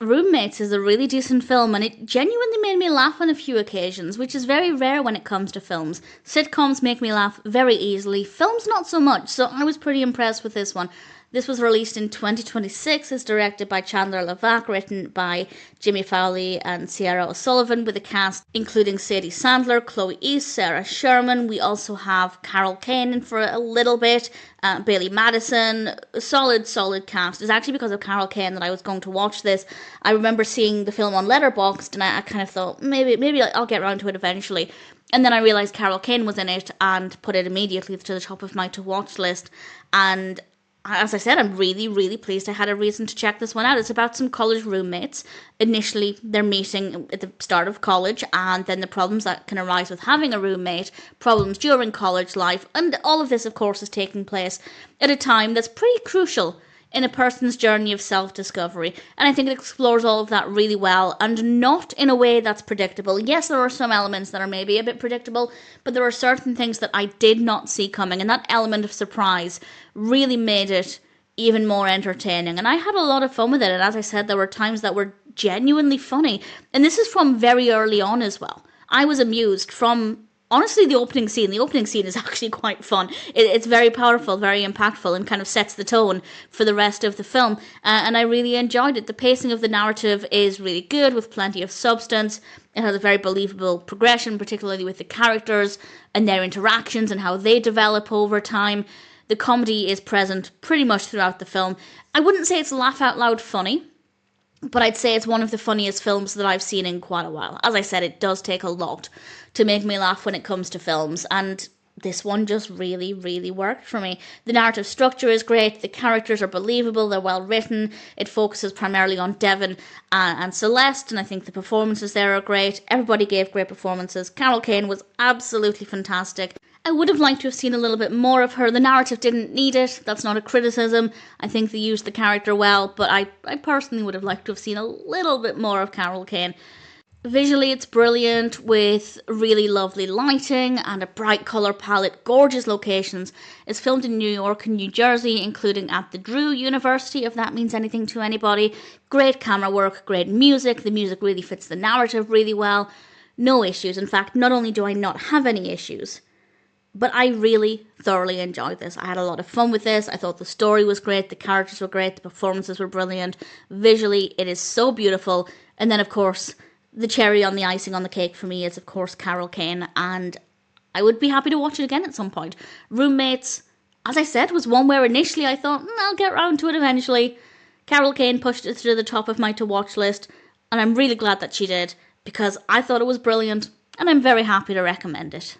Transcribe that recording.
Roommates is a really decent film, and it genuinely made me laugh on a few occasions, which is very rare when it comes to films. Sitcoms make me laugh very easily, films not so much, so I was pretty impressed with this one. This was released in 2026, it's directed by Chandler Levac, written by Jimmy Fowley and Sierra O'Sullivan, with a cast including Sadie Sandler, Chloe East, Sarah Sherman. We also have Kane in for a little bit, Bailee Madison. Solid cast. It's actually because of Kane that I was going to watch this. I remember seeing the film on Letterboxd, and I kind of thought, maybe I'll get around to it eventually. And then I realised Kane was in it and put it immediately to the top of my to-watch list. And as I said, I'm really, really pleased I had a reason to check this one out. It's about some college roommates. Initially, they're meeting at the start of college, and then the problems that can arise with having a roommate, problems during college life, and all of this, of course, is taking place at a time that's pretty crucial in a person's journey of self-discovery. And I think it explores all of that really well, and not in a way that's predictable. Yes, there are some elements that are maybe a bit predictable, but there are certain things that I did not see coming, and that element of surprise really made it even more entertaining. And I had a lot of fun with it, and as I said, there were times that were genuinely funny. And this is from very early on as well. I was amused from, honestly, the opening scene. The opening scene is actually quite fun. It's very powerful, very impactful, and kind of sets the tone for the rest of the film. And I really enjoyed it. The pacing of the narrative is really good, with plenty of substance. It has a very believable progression, particularly with the characters and their interactions and how they develop over time. The comedy is present pretty much throughout the film. I wouldn't say it's laugh out loud funny, but I'd say it's one of the funniest films that I've seen in quite a while. As I said, it does take a lot to make me laugh when it comes to films, and this one just really, really worked for me. The narrative structure is great, the characters are believable, they're well written, it focuses primarily on Devon and Celeste, and I think the performances there are great. Everybody gave great performances. Kane was absolutely fantastic. I would have liked to have seen a little bit more of her. The narrative didn't need it. That's not a criticism. I think they used the character well, but I personally would have liked to have seen a little bit more of Kane. Visually, it's brilliant, with really lovely lighting and a bright colour palette, gorgeous locations. It's filmed in New York and New Jersey, including at the Drew University, if that means anything to anybody. Great camera work, great music. The music really fits the narrative really well. No issues. In fact, not only do I not have any issues, but I really thoroughly enjoyed this. I had a lot of fun with this. I thought the story was great, the characters were great, the performances were brilliant. Visually, it is so beautiful. And then, of course, the cherry on the icing on the cake for me is, of course, Kane, and I would be happy to watch it again at some point. Roommates, as I said, was one where initially I thought, I'll get around to it eventually. Kane pushed it to the top of my to-watch list, and I'm really glad that she did, because I thought it was brilliant, and I'm very happy to recommend it.